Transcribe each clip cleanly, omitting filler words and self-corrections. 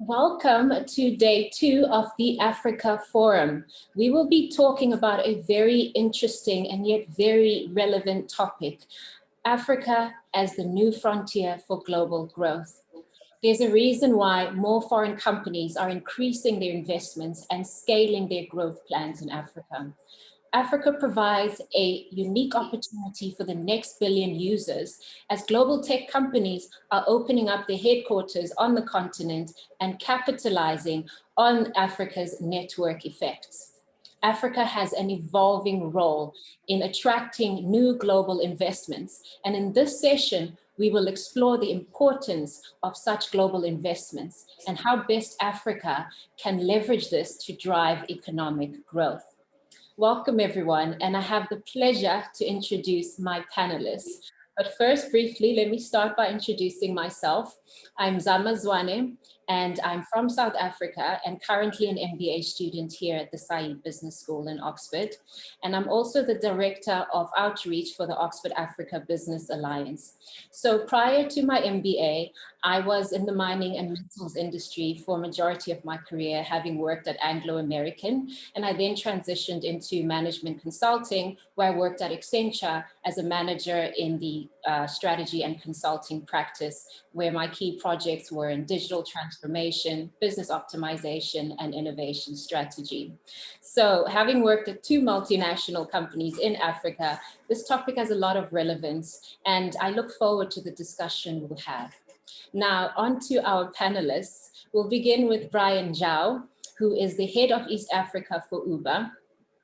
Welcome to day 2 of the Africa Forum. We will be talking about a very interesting and yet very relevant topic, Africa as the new frontier for global growth. There's a reason why more foreign companies are increasing their investments and scaling their growth plans in Africa. Africa provides a unique opportunity for the next billion users as global tech companies are opening up their headquarters on the continent and capitalizing on Africa's network effects. Africa has an evolving role in attracting new global investments. And in this session, we will explore the importance of such global investments and how best Africa can leverage this to drive economic growth. Welcome everyone, and I have the pleasure to introduce my panelists. But first, briefly, let me start by introducing myself. I'm Zwane, and I'm from South Africa and currently an MBA student here at the Said Business School in Oxford. And I'm also the Director of Outreach for the Oxford Africa Business Alliance. So prior to my MBA, I was in the mining and metals industry for a majority of my career, having worked at Anglo American, and I then transitioned into management consulting, where I worked at Accenture as a manager in the strategy and consulting practice, where my key projects were in digital transformation, business optimization, and innovation strategy. So having worked at 2 multinational companies in Africa, this topic has a lot of relevance, and I look forward to the discussion we'll have. Now, on to our panelists. We'll begin with Brian Njao, who is the head of East Africa for Uber,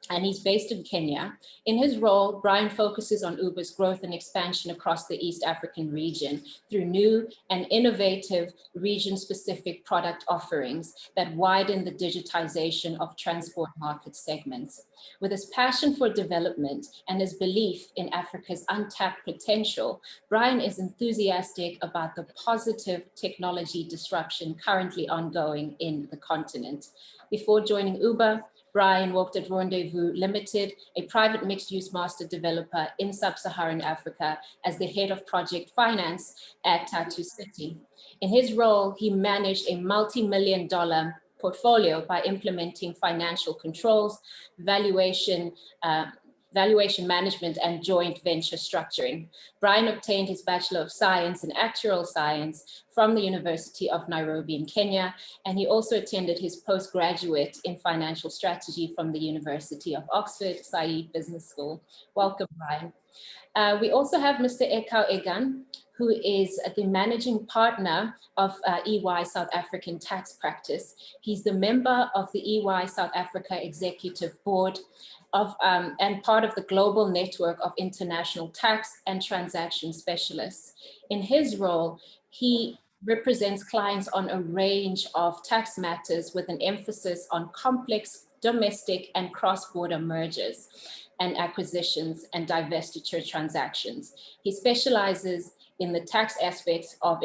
and he's based in Kenya. In his role, Brian focuses on Uber's growth and expansion across the East African region through new and innovative region-specific product offerings that widen the digitization of transport market segments. With his passion for development and his belief in Africa's untapped potential, Brian is enthusiastic about the positive technology disruption currently ongoing in the continent. Before joining Uber, Brian worked at Rendezvous Limited, a private mixed-use master developer in sub-Saharan Africa as the head of project finance at Tattoo City. In his role, he managed a multi-million-dollar portfolio by implementing financial controls, valuation management, and joint venture structuring. Brian obtained his Bachelor of Science in Actuarial Science from the University of Nairobi in Kenya, and he also attended his postgraduate in financial strategy from the University of Oxford, Said Business School. Welcome, Brian. We also have Mr. Eghan, who is the managing partner of EY South African Tax Practice. He's the member of the EY South Africa Executive Board and part of the global network of international tax and transaction specialists. In his role, he represents clients on a range of tax matters with an emphasis on complex domestic and cross-border mergers and acquisitions and divestiture transactions. He specializes in the tax aspects of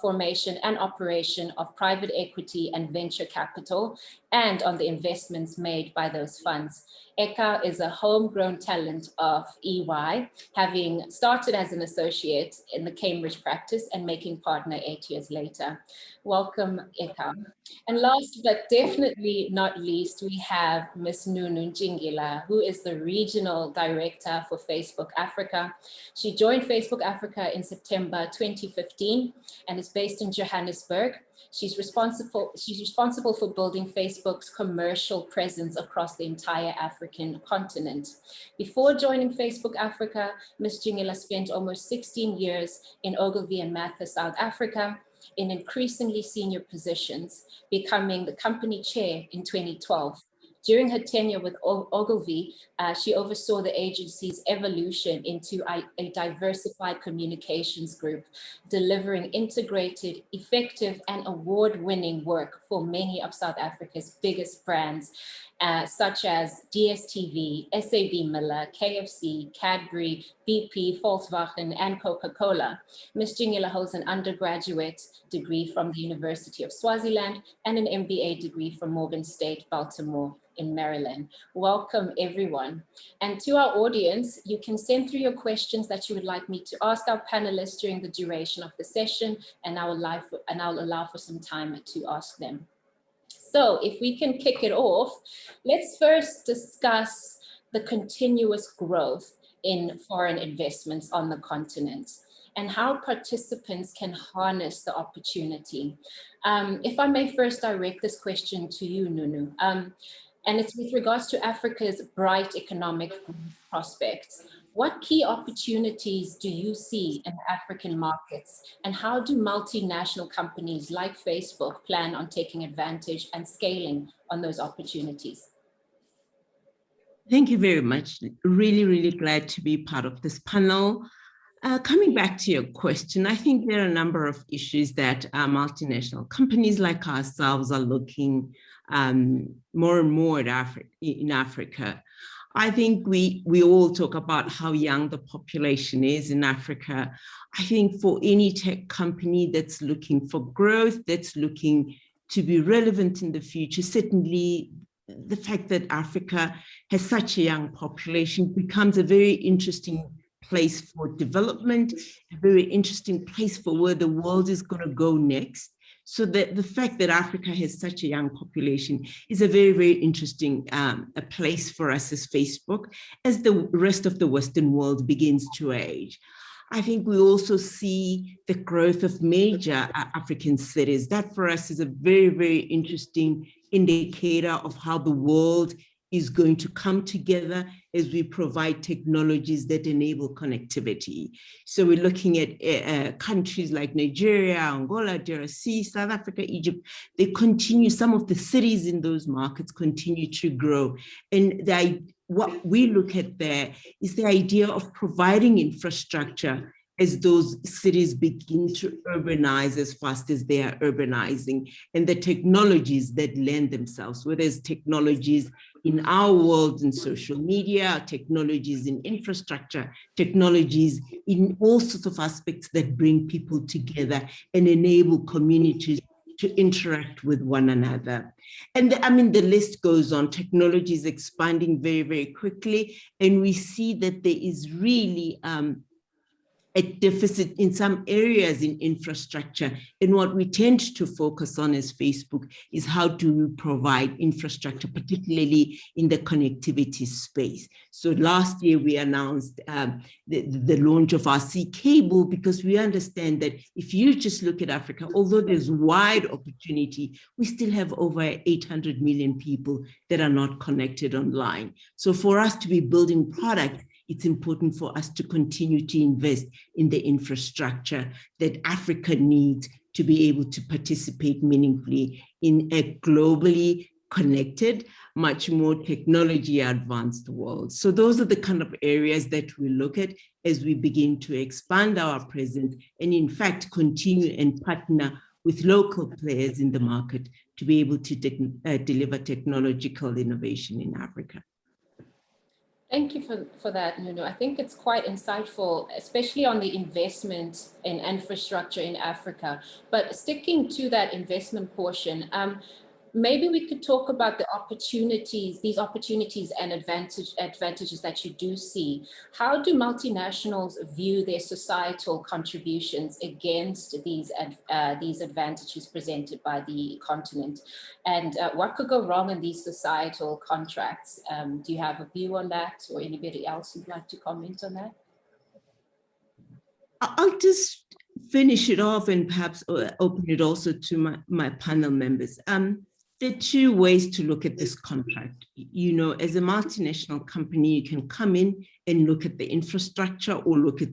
formation and operation of private equity and venture capital, and on the investments made by those funds. Ekow is a homegrown talent of EY, having started as an associate in the Cambridge practice and making partner 8 years later. Welcome, Ekow. And last but definitely not least, we have Ms. Nunu Njingila, who is the Regional Director for Facebook Africa. She joined Facebook Africa in September 2015 and is based in Johannesburg. She's responsible for building Facebook's commercial presence across the entire African continent. Before joining Facebook Africa, Ms. Njingila spent almost 16 years in Ogilvy and Mather, South Africa, in increasingly senior positions, becoming the company chair in 2012. During her tenure with Ogilvy, she oversaw the agency's evolution into a diversified communications group, delivering integrated, effective, and award-winning work for many of South Africa's biggest brands. such as DSTV, SAB Miller, KFC, Cadbury, BP, Volkswagen, and Coca-Cola. Ms. Jingila holds an undergraduate degree from the University of Swaziland and an MBA degree from Morgan State, Baltimore in Maryland. Welcome, everyone. And to our audience, you can send through your questions that you would like me to ask our panelists during the duration of the session, and I'll allow for some time to ask them. So if we can kick it off, let's first discuss the continuous growth in foreign investments on the continent and how participants can harness the opportunity. If I may first direct this question to you, Nunu, and it's with regards to Africa's bright economic prospects. What key opportunities do you see in African markets, and how do multinational companies like Facebook plan on taking advantage and scaling on those opportunities? Thank you very much. Really, really glad to be part of this panel. Coming back to your question, I think there are a number of issues that multinational companies like ourselves are looking more and more at in Africa. I think we all talk about how young the population is in Africa. I think for any tech company that's looking for growth, that's looking to be relevant in the future, certainly the fact that Africa has such a young population becomes a very interesting place for development, a very interesting place for where the world is going to go next. So that the fact that Africa has such a young population is a very, very interesting a place for us as Facebook, as the rest of the Western world begins to age. I think we also see the growth of major African cities. That for us is a very, very interesting indicator of how the world is going to come together as we provide technologies that enable connectivity. So we're looking at countries like Nigeria, Angola, DRC, South Africa, Egypt. They continue, some of the cities in those markets continue to grow. And what we look at there is the idea of providing infrastructure as those cities begin to urbanize as fast as they are urbanizing, and the technologies that lend themselves, whether it's technologies in our world in social media, technologies in infrastructure, technologies in all sorts of aspects that bring people together and enable communities to interact with one another. And I mean, the list goes on. Technology is expanding very, very quickly, and we see that there is really a deficit in some areas in infrastructure. And what we tend to focus on as Facebook is how do we provide infrastructure, particularly in the connectivity space. So last year we announced the launch of our Sea Cable, because we understand that if you just look at Africa, although there's wide opportunity, we still have over 800 million people that are not connected online. So for us to be building product, it's important for us to continue to invest in the infrastructure that Africa needs to be able to participate meaningfully in a globally connected, much more technology advanced world. So those are the kind of areas that we look at as we begin to expand our presence and in fact continue and partner with local players in the market to be able to deliver technological innovation in Africa. Thank you for that, Nuno. I think it's quite insightful, especially on the investment in infrastructure in Africa. But sticking to that investment portion, maybe we could talk about the opportunities, these opportunities and advantages that you do see. How do multinationals view their societal contributions against these advantages presented by the continent? And what could go wrong in these societal contracts? Do you have a view on that, or anybody else who'd like to comment on that? I'll just finish it off and perhaps open it also to my panel members. There are two ways to look at this contract. You know, as a multinational company, you can come in and look at the infrastructure or look at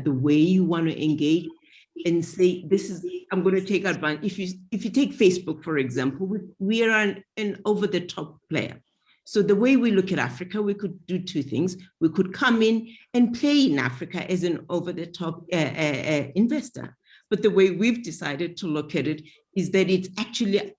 the way you want to engage and say, this is, I'm going to take advantage. If you take Facebook, for example, we are an over-the-top player. So the way we look at Africa, we could do two things. We could come in and play in Africa as an over-the-top investor. But the way we've decided to look at it is that it's actually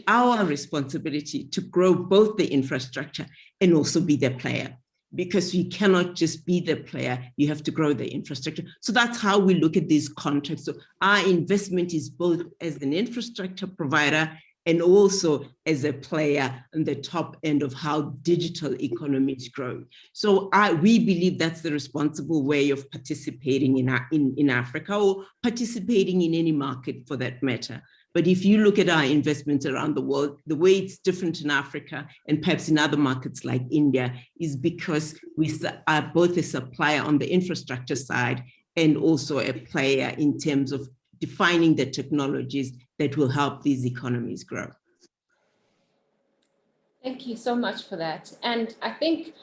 our responsibility to grow both the infrastructure and also be the player, because you cannot just be the player, you have to grow the infrastructure. So that's how we look at these contracts. So our investment is both as an infrastructure provider and also as a player on the top end of how digital economies grow. So we believe that's the responsible way of participating in Africa, or participating in any market for that matter. But if you look at our investments around the world, the way it's different in Africa and perhaps in other markets like India is because we are both a supplier on the infrastructure side and also a player in terms of defining the technologies that will help these economies grow. Thank you so much for that. And I think,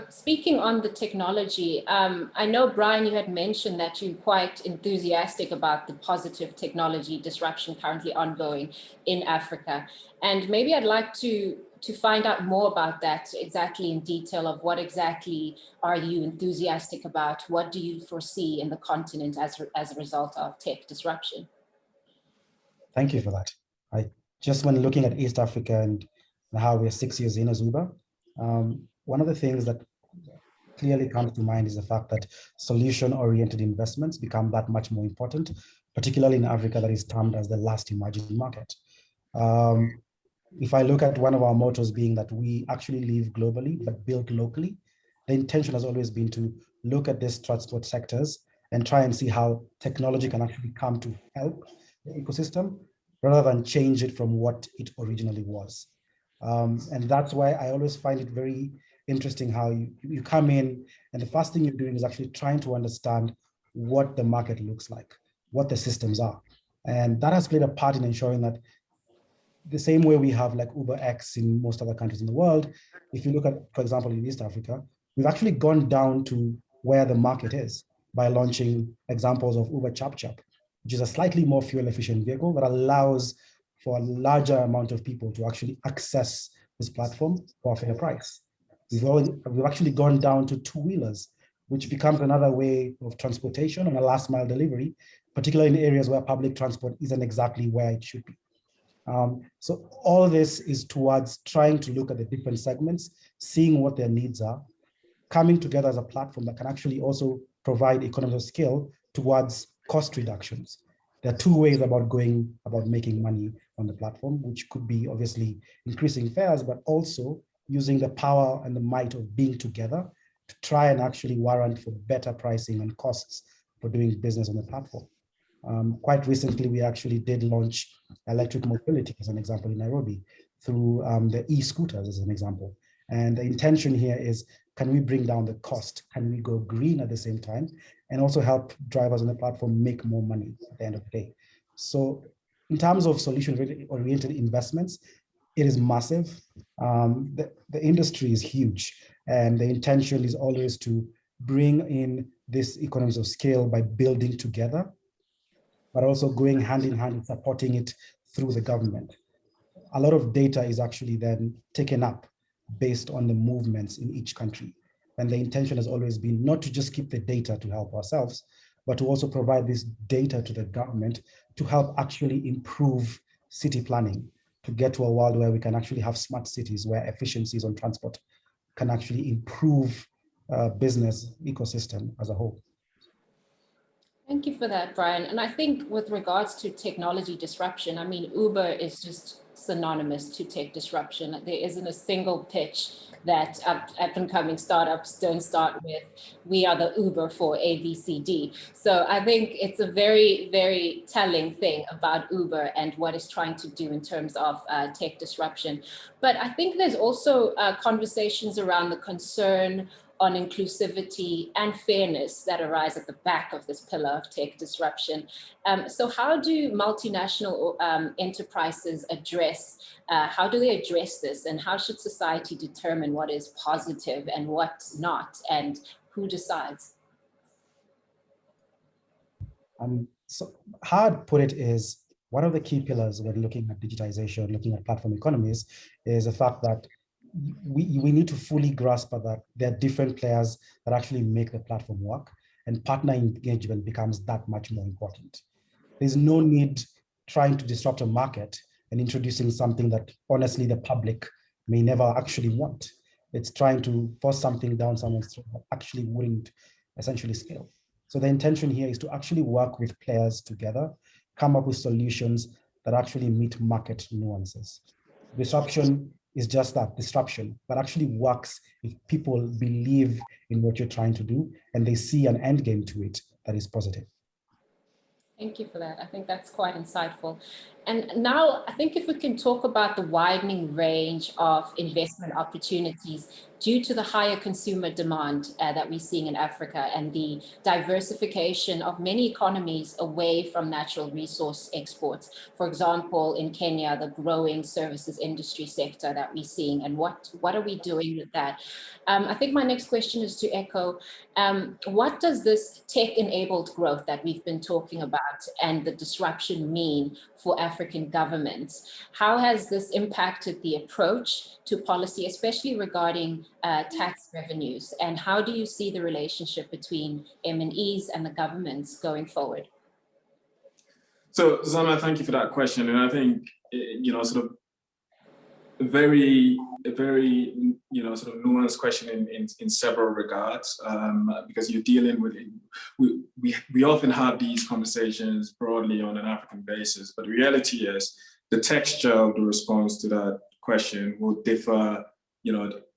speaking on the technology, I know, Brian, you had mentioned that you're quite enthusiastic about the positive technology disruption currently ongoing in Africa. And maybe I'd like to find out more about that exactly in detail, of what exactly are you enthusiastic about? What do you foresee in the continent as a result of tech disruption? Thank you for that. Just when looking at East Africa and how we're 6 years in as Uber, one of the things that clearly comes to mind is the fact that solution-oriented investments become that much more important, particularly in Africa, that is termed as the last emerging market. If I look at one of our mottos being that we actually live globally, but build locally, the intention has always been to look at these transport sectors and try and see how technology can actually come to help the ecosystem rather than change it from what it originally was. And that's why I always find it very interesting how you come in and the first thing you're doing is actually trying to understand what the market looks like, what the systems are. And that has played a part in ensuring that the same way we have like UberX in most other countries in the world, if you look at, for example, in East Africa, we've actually gone down to where the market is by launching examples of Uber Chap Chap, which is a slightly more fuel efficient vehicle that allows for a larger amount of people to actually access this platform for a fair price. We've actually gone down to two-wheelers, which becomes another way of transportation and a last mile delivery, particularly in areas where public transport isn't exactly where it should be. So all this is towards trying to look at the different segments, seeing what their needs are, coming together as a platform that can actually also provide economies of scale towards cost reductions. There are two ways about making money on the platform, which could be obviously increasing fares, but also using the power and the might of being together to try and actually warrant for better pricing and costs for doing business on the platform. Quite recently, we actually did launch electric mobility as an example in Nairobi through the e-scooters as an example. And the intention here is, can we bring down the cost? Can we go green at the same time? And also help drivers on the platform make more money at the end of the day. So in terms of solution-oriented investments, it is massive. The industry is huge. And the intention is always to bring in this economies of scale by building together, but also going hand in hand and supporting it through the government. A lot of data is actually then taken up based on the movements in each country. And the intention has always been not to just keep the data to help ourselves, but to also provide this data to the government to help actually improve city planning, to get to a world where we can actually have smart cities where efficiencies on transport can actually improve business ecosystem as a whole. Thank you for that, Brian. And I think with regards to technology disruption, I mean, Uber is just synonymous to tech disruption. There isn't a single pitch that up-and-coming startups don't start with, we are the Uber for ABCD. So I think it's a very, very telling thing about Uber and what it's trying to do in terms of tech disruption. But I think there's also conversations around the concern on inclusivity and fairness that arise at the back of this pillar of tech disruption. So how do multinational enterprises how do they address this, and how should society determine what is positive and what's not, and who decides? So how I'd put it is, one of the key pillars when looking at digitization, looking at platform economies, is the fact that we need to fully grasp that there are different players that actually make the platform work, and partner engagement becomes that much more important. There's no need trying to disrupt a market and introducing something that honestly the public may never actually want. It's trying to force something down someone's throat that actually wouldn't essentially scale. So the intention here is to actually work with players together, come up with solutions that actually meet market nuances. Disruption is just that, disruption, but actually works if people believe in what you're trying to do and they see an end game to it that is positive. Thank you for that. I think that's quite insightful. And now I think if we can talk about the widening range of investment opportunities due to the higher consumer demand that we're seeing in Africa and the diversification of many economies away from natural resource exports. For example, in Kenya, the growing services industry sector that we're seeing, and what are we doing with that? I think my next question is to Ekow. What does this tech-enabled growth that we've been talking about and the disruption mean for African governments? How has this impacted the approach to policy, especially regarding tax revenues? And how do you see the relationship between MNEs and the governments going forward? So, Zama, thank you for that question. And I think, sort of a very sort of nuanced question in several regards, because you're dealing with we often have these conversations broadly on an African basis, but the reality is the texture of the response to that question will differ,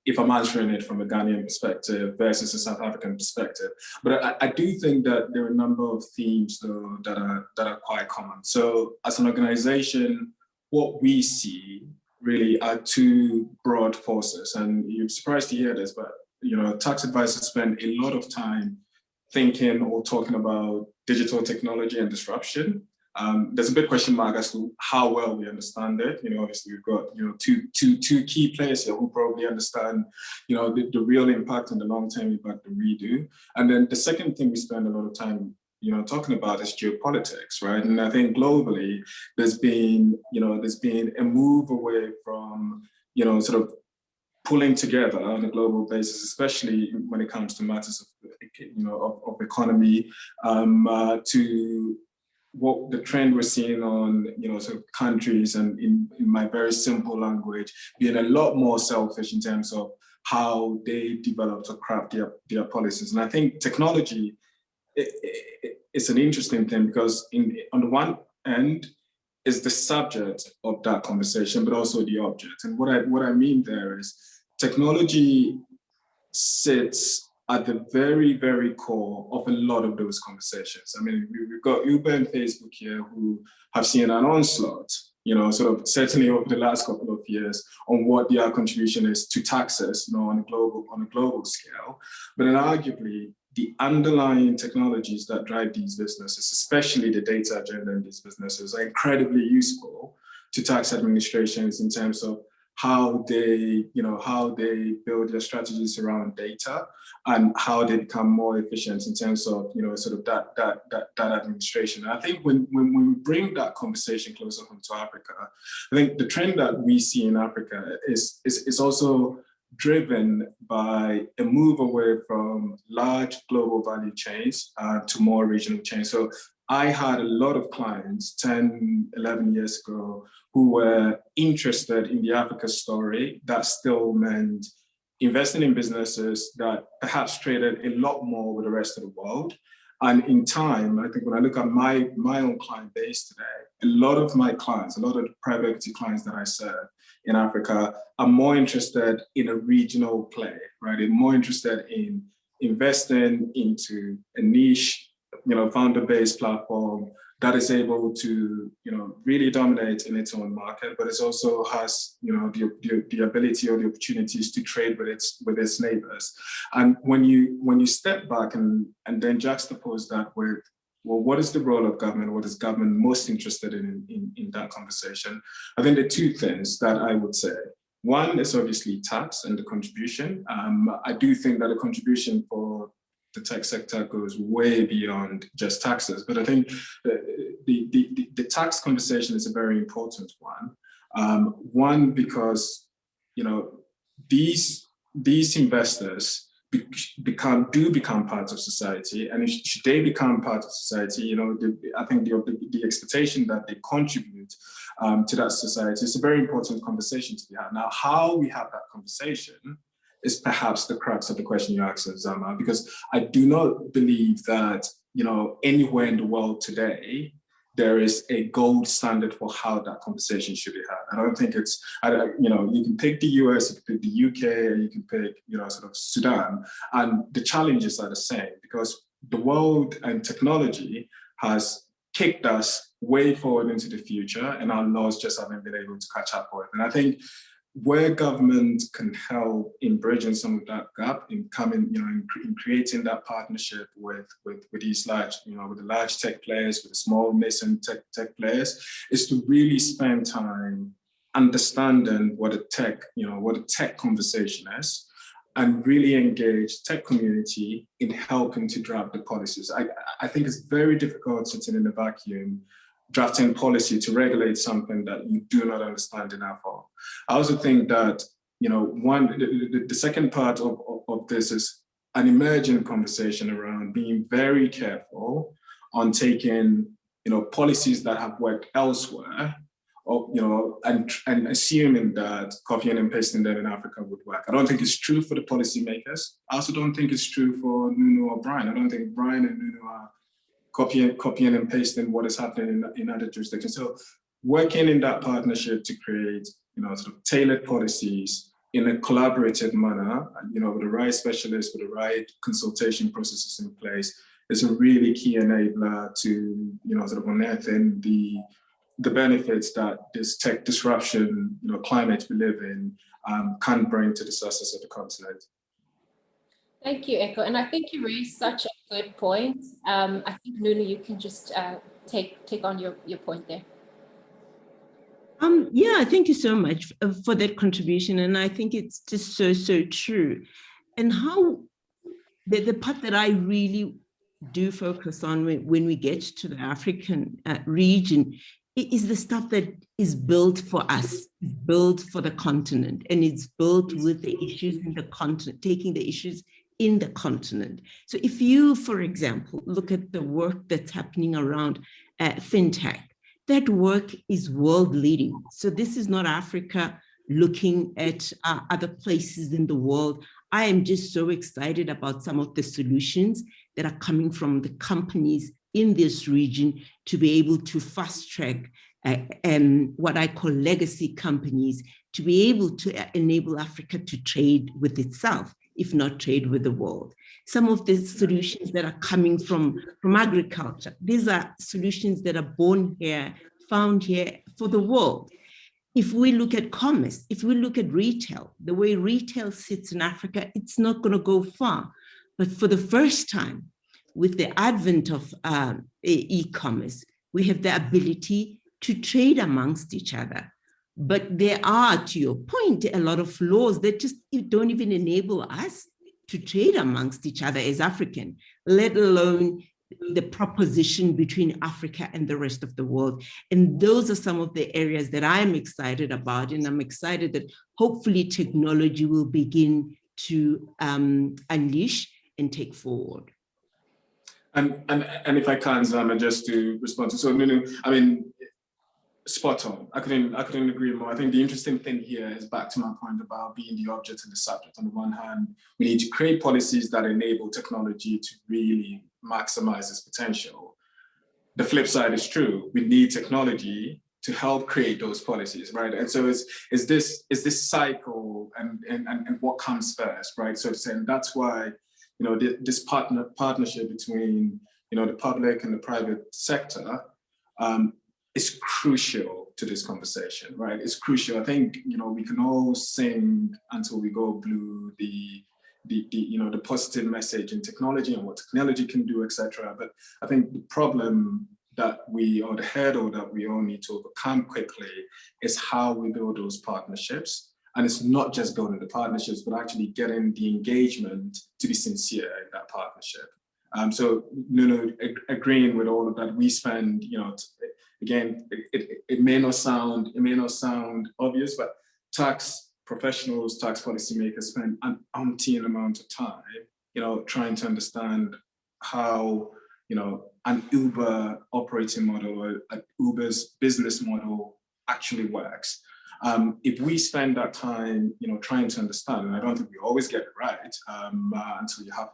if I'm answering it from a Ghanaian perspective versus a South African perspective. But I do think that there are a number of themes though that are quite common. So as an organization, what we see really are two broad forces, and you're surprised to hear this, but tax advisors spend a lot of time thinking or talking about digital technology and disruption. There's a big question mark as to how well we understand it. Obviously we've got two key players here who probably understand the real impact and the long-term impact that we do. And then the second thing we spend a lot of time talking about is geopolitics, right? And I think globally, there's been a move away from, sort of pulling together on a global basis, especially when it comes to matters of economy, to what the trend we're seeing on, sort of countries, and in my very simple language, being a lot more selfish in terms of how they develop to craft their policies. And I think technology, it's an interesting thing because on the one end is the subject of that conversation, but also the object. And what I mean there is technology sits at the very, very core of a lot of those conversations. I mean, we've got Uber and Facebook here who have seen an onslaught, sort of certainly over the last couple of years on what their contribution is to taxes, on a global scale. But then arguably, the underlying technologies that drive these businesses, especially the data agenda in these businesses, are incredibly useful to tax administrations in terms of how they build their strategies around data and how they become more efficient in terms of, sort of that administration. And I think when we bring that conversation closer home to Africa, I think the trend that we see in Africa is also driven by a move away from large global value chains to more regional chains. So I had a lot of clients 10, 11 years ago who were interested in the Africa story. That still meant investing in businesses that perhaps traded a lot more with the rest of the world. And in time, I think when I look at my own client base today, a lot of my clients, a lot of the private equity clients that I serve in Africa are more interested in a regional play, right? They're more interested in investing into a niche, founder-based platform that is able to, really dominate in its own market, but it also has, the ability or the opportunities to trade with its neighbors. And when you step back and then juxtapose that with, well, what is the role of government? What is government most interested in that conversation? I think the two things that I would say. One is obviously tax and the contribution. I do think that the contribution for the tech sector goes way beyond just taxes, but I think the tax conversation is a very important one. One, because these investors become part of society, and should they become part of society, I think the expectation that they contribute to that society. It's a very important conversation to be had. Now, how we have that conversation is perhaps the crux of the question you asked, Zama, because I do not believe that, anywhere in the world today, there is a gold standard for how that conversation should be had. I don't think it's, you can pick the US, you can pick the UK, and you can pick, sort of Sudan, and the challenges are the same because the world and technology has kicked us way forward into the future, and our laws just haven't been able to catch up with. And I think where government can help in bridging some of that gap, in coming, in creating that partnership with these large, with the large tech players, with the small nascent tech players, is to really spend time understanding what a tech conversation is, and really engage tech community in helping to draft the policies. I think it's very difficult sitting in a vacuum drafting policy to regulate something that you do not understand enough of. I also think that, the second part of this is an emerging conversation around being very careful on taking, policies that have worked elsewhere, or, and assuming that copying and pasting them in Africa would work. I don't think it's true for the policymakers. I also don't think it's true for Nuno or Brian. I don't think Brian and Nuno are copying and pasting what is happening in other jurisdictions. So working in that partnership to create, sort of tailored policies in a collaborative manner, with the right specialists, with the right consultation processes in place, is a really key enabler to, sort of unearthing the benefits that this tech disruption, climate we live in, can bring to the success of the continent. Thank you, Ekow. And I think you raised such a good point. I think, Nuno, you can just take on your point there. Yeah, thank you so much for that contribution. And I think it's just so true. And how the part that I really do focus on when we get to the African region is the stuff that is built for us, built for the continent, and it's built with the issues in the continent, taking the issues in the continent. So if you, for example, look at the work that's happening around fintech, that work is world leading. So this is not Africa looking at other places in the world. I am just so excited about some of the solutions that are coming from the companies in this region to be able to fast track what I call legacy companies, to be able to enable Africa to trade with itself, if not trade with the world. Some of the solutions that are coming from agriculture, these are solutions that are born here, found here for the world. If we look at commerce, if we look at retail, the way retail sits in Africa, it's not going to go far. But for the first time, with the advent of e-commerce, we have the ability to trade amongst each other. But there are, to your point, a lot of laws that just don't even enable us to trade amongst each other as African, let alone the proposition between Africa and the rest of the world. And those are some of the areas that I'm excited about. And I'm excited that hopefully technology will begin to unleash and take forward. And if I can, Zama, just to respond to, so Nuno, I mean, spot on. I couldn't agree more. I think the interesting thing here is back to my point about being the object and the subject. On the one hand, we need to create policies that enable technology to really maximize its potential. The flip side is true. We need technology to help create those policies, right? And so is this cycle and what comes first, right? So saying that's why, this partnership between, the public and the private sector is crucial to this conversation, right? It's crucial. I think, we can all sing until we go blue the positive message in technology and what technology can do, etc. But I think the problem the hurdle that we all need to overcome quickly is how we build those partnerships. And it's not just building the partnerships, but actually getting the engagement to be sincere in that partnership. So, agreeing with all of that, we spend, again, it may not sound obvious, but tax professionals, tax policymakers spend an umpteen amount of time, trying to understand how, an Uber operating model or an Uber's business model actually works. If we spend that time, trying to understand, and I don't think we always get it right until you have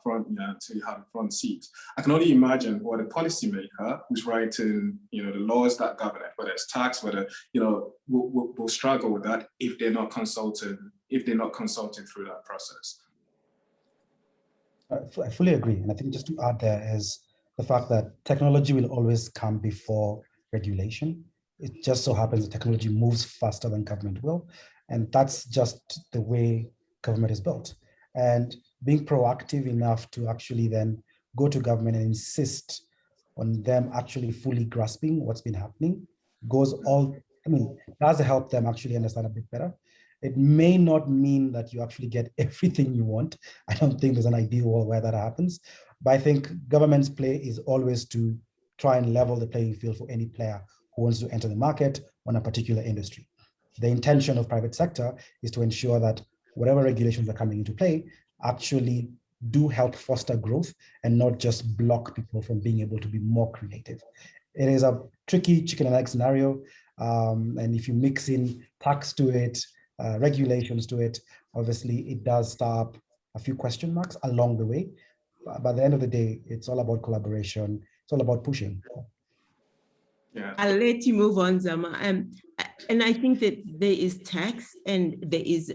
a front seat. I can only imagine what a policymaker who's writing, the laws that govern it, whether it's tax, whether will struggle with that if they're not consulted through that process. I fully agree, and I think just to add there is the fact that technology will always come before regulation. It just so happens that technology moves faster than government will. And that's just the way government is built. And being proactive enough to actually then go to government and insist on them actually fully grasping what's been happening does help them actually understand a bit better. It may not mean that you actually get everything you want. I don't think there's an ideal world where that happens. But I think government's play is always to try and level the playing field for any player who wants to enter the market on a particular industry. The intention of private sector is to ensure that whatever regulations are coming into play actually do help foster growth and not just block people from being able to be more creative. It is a tricky chicken and egg scenario. And if you mix in tax to it, regulations to it, obviously it does start up a few question marks along the way. But at the end of the day, it's all about collaboration. It's all about pushing. Yeah. I'll let you move on, Zama. And I think that there is tax and there is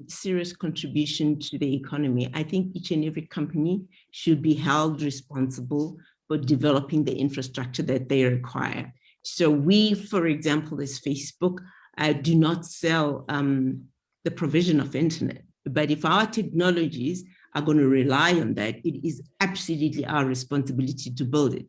serious contribution to the economy. I think each and every company should be held responsible for developing the infrastructure that they require. So we, for example, as Facebook, do not sell the provision of internet. But if our technologies are going to rely on that, it is absolutely our responsibility to build it,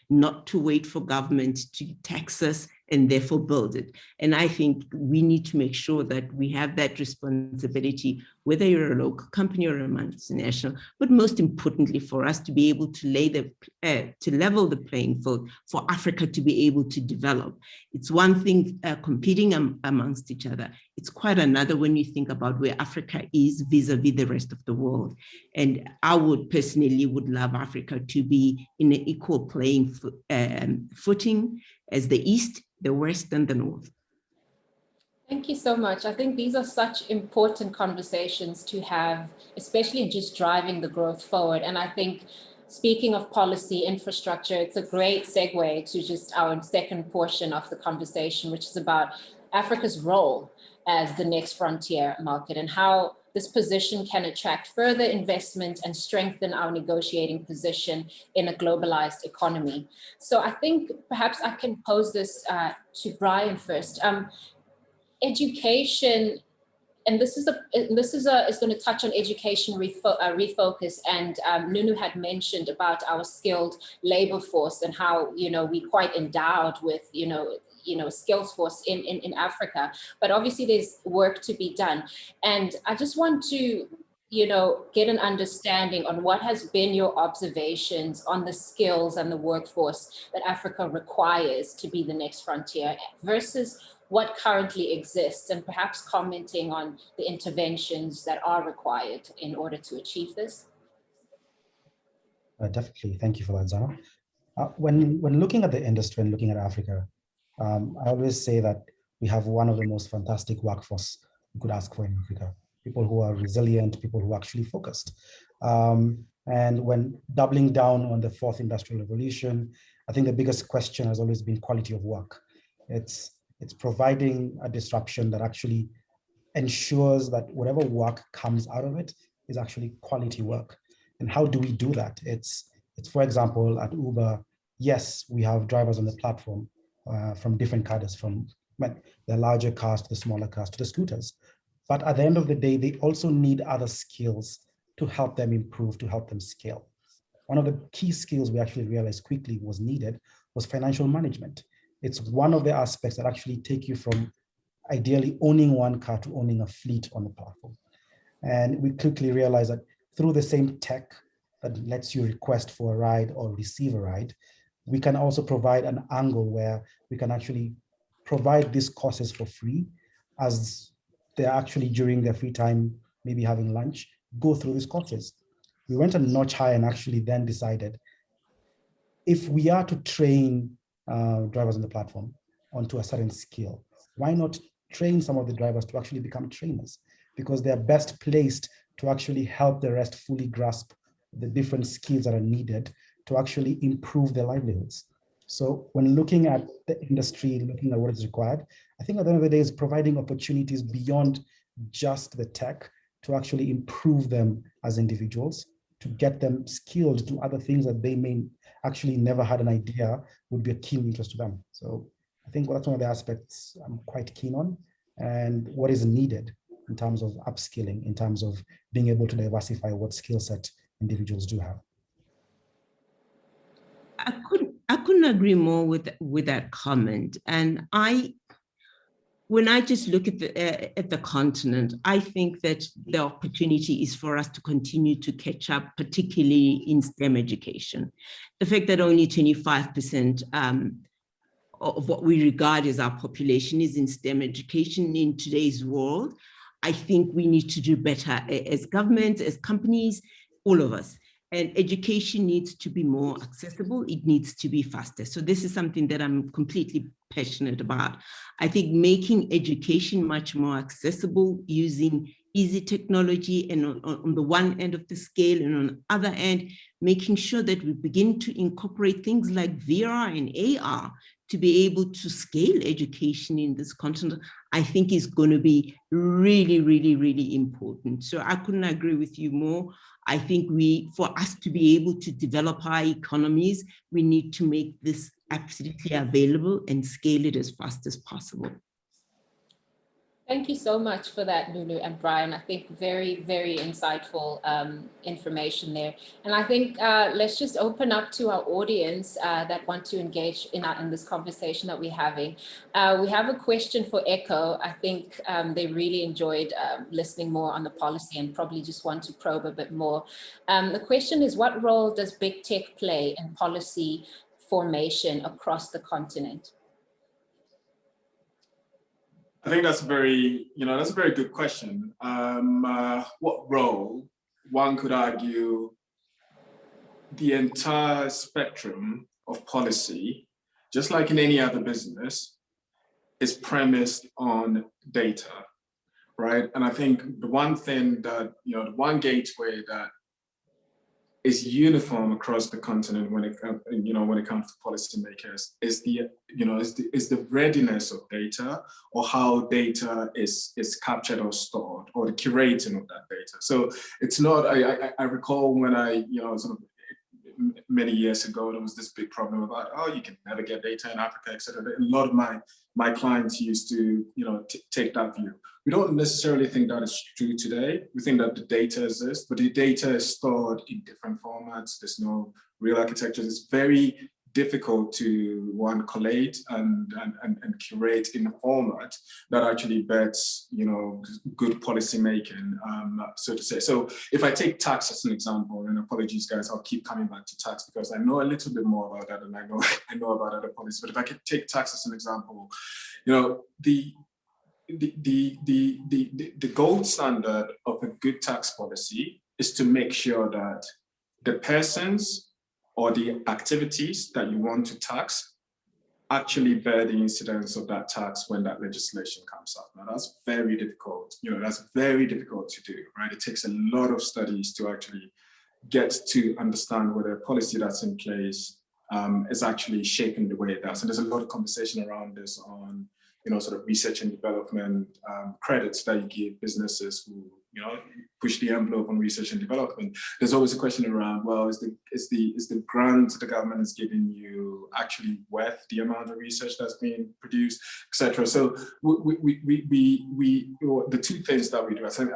not to wait for government to tax us and therefore build it. And I think we need to make sure that we have that responsibility, whether you're a local company or a multinational, but most importantly for us to be able to level the playing field for Africa to be able to develop. It's one thing competing amongst each other. It's quite another when you think about where Africa is vis-a-vis the rest of the world. And I would personally love Africa to be in an equal playing footing as the East, the West, and the North. Thank you so much. I think these are such important conversations to have, especially just driving the growth forward. And I think speaking of policy infrastructure, it's a great segue to just our second portion of the conversation, which is about Africa's role as the next frontier market and how this position can attract further investment and strengthen our negotiating position in a globalized economy. So I think perhaps I can pose this to Brian first. Education, and this is going to touch on education refocus. And Nunu had mentioned about our skilled labor force and how we're quite endowed with skills force in Africa, but obviously there's work to be done. And I just want to, get an understanding on what has been your observations on the skills and the workforce that Africa requires to be the next frontier versus what currently exists, and perhaps commenting on the interventions that are required in order to achieve this. Definitely, thank you for that, Zana. When looking at the industry and looking at Africa, I always say that we have one of the most fantastic workforce you could ask for in Africa. People who are resilient, people who are actually focused. And when doubling down on the fourth industrial revolution, I think the biggest question has always been quality of work. It's providing a disruption that actually ensures that whatever work comes out of it is actually quality work. And how do we do that? It's for example, at Uber, yes, we have drivers on the platform from different cadres, from the larger cars to the smaller cars to the scooters. But at the end of the day, they also need other skills to help them improve, to help them scale. One of the key skills we actually realized quickly was needed was financial management. It's one of the aspects that actually take you from ideally owning one car to owning a fleet on the platform. And we quickly realized that through the same tech that lets you request for a ride or receive a ride, we can also provide an angle where we can actually provide these courses for free as they're actually during their free time, maybe having lunch, go through these courses. We went a notch higher and actually then decided if we are to train drivers on the platform onto a certain skill, why not train some of the drivers to actually become trainers? Because they're best placed to actually help the rest fully grasp the different skills that are needed to actually improve their livelihoods. So when looking at the industry, looking at what is required, I think at the end of the day is providing opportunities beyond just the tech to actually improve them as individuals, to get them skilled to other things that they may actually never had an idea would be a keen interest to them. So I think that's one of the aspects I'm quite keen on, and what is needed in terms of upskilling, in terms of being able to diversify what skill set individuals do have. I couldn't agree more with that comment. And when I just look at the continent, I think that the opportunity is for us to continue to catch up, particularly in STEM education. The fact that only 25% of what we regard as our population is in STEM education in today's world, I think we need to do better as governments, as companies, all of us. And education needs to be more accessible. It needs to be faster. So this is something that I'm completely passionate about. I think making education much more accessible using easy technology, and on the one end of the scale, and on the other end, making sure that we begin to incorporate things like VR and AR to be able to scale education in this continent, I think is going to be really, really, really important. So I couldn't agree with you more. I think for us to be able to develop our economies, we need to make this absolutely available and scale it as fast as possible. Thank you so much for that, Lulu and Brian. I think very, very insightful information there. And I think let's just open up to our audience that want to engage in this conversation that we're having. We have a question for Ekow. I think they really enjoyed listening more on the policy and probably just want to probe a bit more. The question is, what role does big tech play in policy formation across the continent? I think that's a very good question. What role? One could argue the entire spectrum of policy, just like in any other business, is premised on data, right? And I think the one thing that, the one gateway that is uniform across the continent when it comes to policymakers is the readiness of data, or how data is captured or stored, or the curating of that data. So it's not. I recall when sort of many years ago, there was this big problem about, you can never get data in Africa, etc. A lot of my clients used to take that view. We don't necessarily think that is true today. We think that the data exists, but the data is stored in different formats. There's no real architecture. It's very difficult to collate and curate in a format that actually bets good policy making, so to say. So if I take tax as an example, and apologies guys, I'll keep coming back to tax because I know a little bit more about that than I know about other policies. But if I could take tax as an example, the gold standard of a good tax policy is to make sure that the persons or the activities that you want to tax actually bear the incidence of that tax when that legislation comes up. Now that's very difficult. That's very difficult to do, right? It takes a lot of studies to actually get to understand whether a policy that's in place is actually shaping the way it does. And there's a lot of conversation around this on sort of research and development credits that you give businesses who push the envelope on research and development. There's always a question around, well, is the grant the government is giving you actually worth the amount of research that's being produced, etc. So the two things that we do as an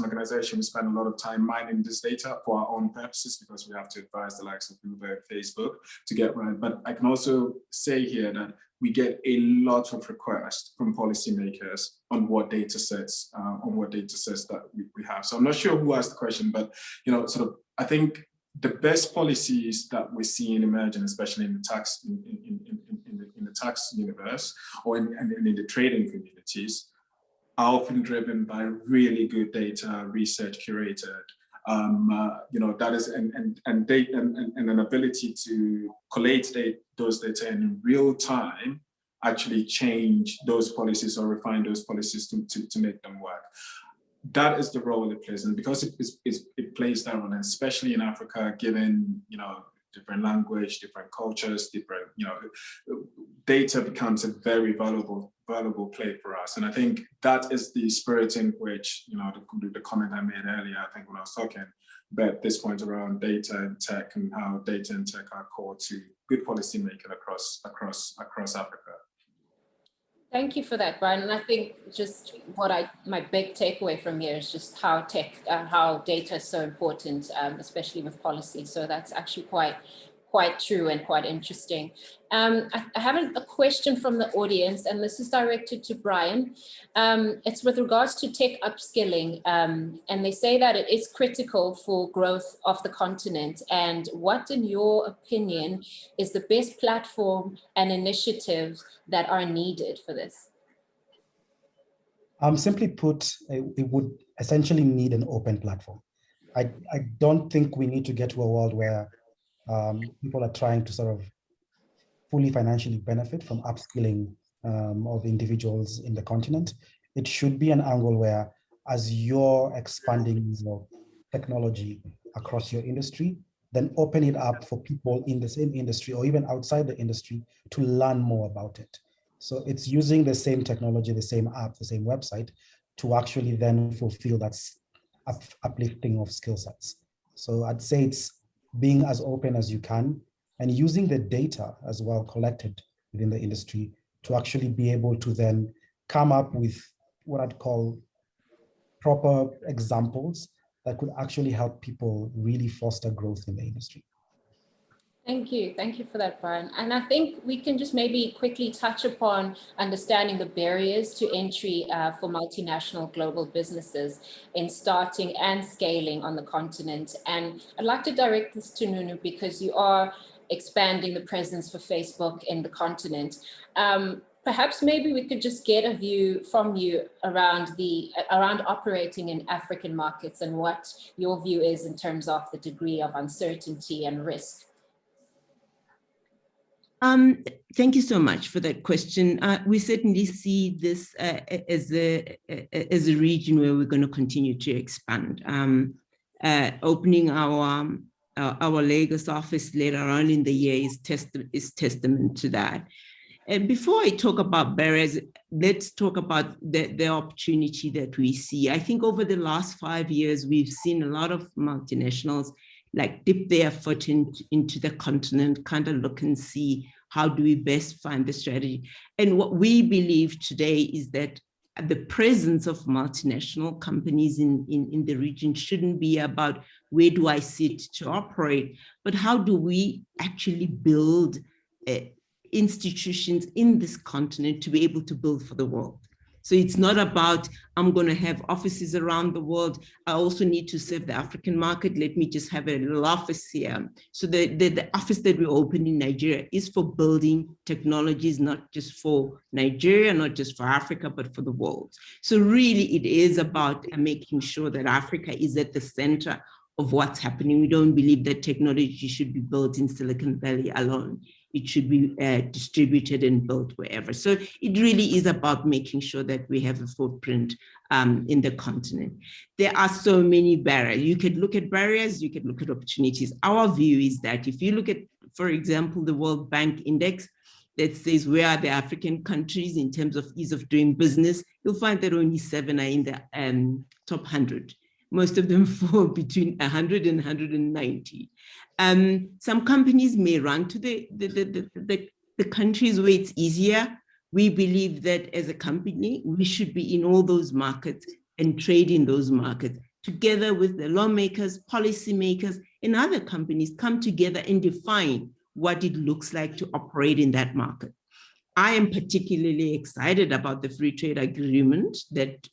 organization, we spend a lot of time mining this data for our own purposes because we have to advise the likes of Uber, Facebook to get right. But I can also say here that we get a lot of requests from policymakers on what data sets that we have. So I'm not sure who asked the question, but I think the best policies that we're seeing emerging, especially in the tax in the tax universe or in the trading communities, are often driven by really good data, research curated. That is and an ability to collate those data in real time actually change those policies or refine those policies to make them work. That is the role it plays, and because it plays that role, and especially in Africa, given, you know, different language, different cultures, different, you know, data becomes a very valuable play for us. And I think that is the spirit in which, you know, the comment I made earlier, I think when I was talking about this point around data and tech, and how data and tech are core to good policy making across Africa. Thank you for that, Brian. And I think just my big takeaway from here is just how how data is so important, especially with policy. So that's actually quite true and quite interesting. I have a question from the audience, and this is directed to Brian. It's with regards to tech upskilling, and they say that it is critical for growth of the continent. And what, in your opinion, is the best platform and initiatives that are needed for this? Simply put, it would essentially need an open platform. I don't think we need to get to a world where people are trying to sort of fully financially benefit from upskilling of individuals in the continent. It should be an angle where, as you're expanding your technology across your industry, then open it up for people in the same industry or even outside the industry to learn more about it. So it's using the same technology, the same app, the same website to actually then fulfill that uplifting of skill sets. So I'd say it's being as open as you can and using the data as well collected within the industry to actually be able to then come up with what I'd call proper examples that could actually help people really foster growth in the industry. Thank you for that, Brian. And I think we can just maybe quickly touch upon understanding the barriers to entry for multinational global businesses in starting and scaling on the continent. And I'd like to direct this to Nunu, because you are expanding the presence for Facebook in the continent. Perhaps maybe we could just get a view from you around operating in African markets and what your view is in terms of the degree of uncertainty and risk. Thank you so much for that question. We certainly see this as a region where we're going to continue to expand. Opening our Lagos office later on in the year is testament to that. And before I talk about barriers, let's talk about the opportunity that we see. I think over the last 5 years, we've seen a lot of multinationals like dip their foot into the continent, kind of look and see how do we best find the strategy. And what we believe today is that the presence of multinational companies in the region shouldn't be about where do I sit to operate, but how do we actually build institutions in this continent to be able to build for the world. So it's not about, I'm going to have offices around the world. I also need to serve the African market. Let me just have a little office here. So the office that we opened in Nigeria is for building technologies, not just for Nigeria, not just for Africa, but for the world. So really it is about making sure that Africa is at the center of what's happening. We don't believe that technology should be built in Silicon Valley alone. It should be distributed and built wherever. So it really is about making sure that we have a footprint in the continent. There are so many barriers. You could look at barriers, you could look at opportunities. Our view is that if you look at, for example, the World Bank Index that says where are the African countries in terms of ease of doing business, you'll find that only 7 are in the top 100. Most of them fall between 100 and 190. Some companies may run to the countries where it's easier. We believe that as a company, we should be in all those markets and trade in those markets together with the lawmakers, policymakers, and other companies come together and define what it looks like to operate in that market. I am particularly excited about the free trade agreement that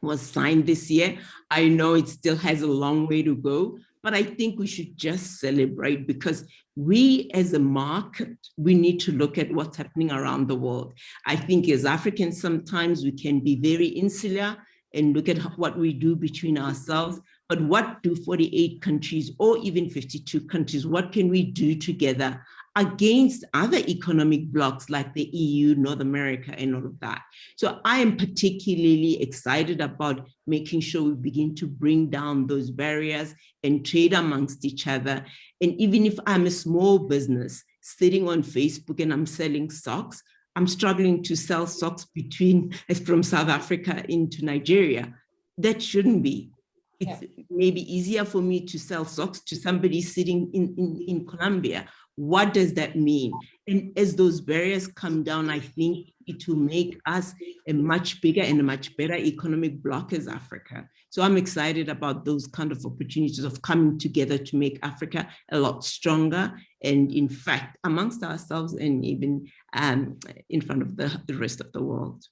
was signed this year. I know it still has a long way to go, but I think we should just celebrate because we as a market, we need to look at what's happening around the world. I think as Africans, sometimes we can be very insular and look at what we do between ourselves, but what do 48 countries or even 52 countries, what can we do together against other economic blocs like the EU, North America, and all of that. So I am particularly excited about making sure we begin to bring down those barriers and trade amongst each other. And even if I'm a small business sitting on Facebook and I'm selling socks, I'm struggling to sell socks from South Africa into Nigeria. That shouldn't be. It's maybe easier for me to sell socks to somebody sitting in Colombia. What does that mean? And as those barriers come down, I think it will make us a much bigger and a much better economic bloc as Africa. So I'm excited about those kind of opportunities of coming together to make Africa a lot stronger, and in fact, amongst ourselves and even in front of the rest of the world.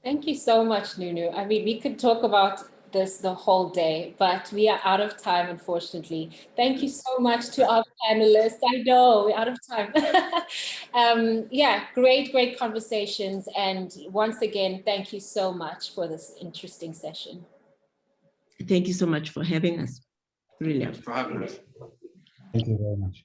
Thank you so much, Nunu. I mean, we could talk about this the whole day, but we are out of time, unfortunately. Thank you so much to our panelists. I know we're out of time. Yeah, great conversations. And once again, thank you so much for this interesting session. Thank you so much for having us. Really. Thank you for having us. Thank you very much.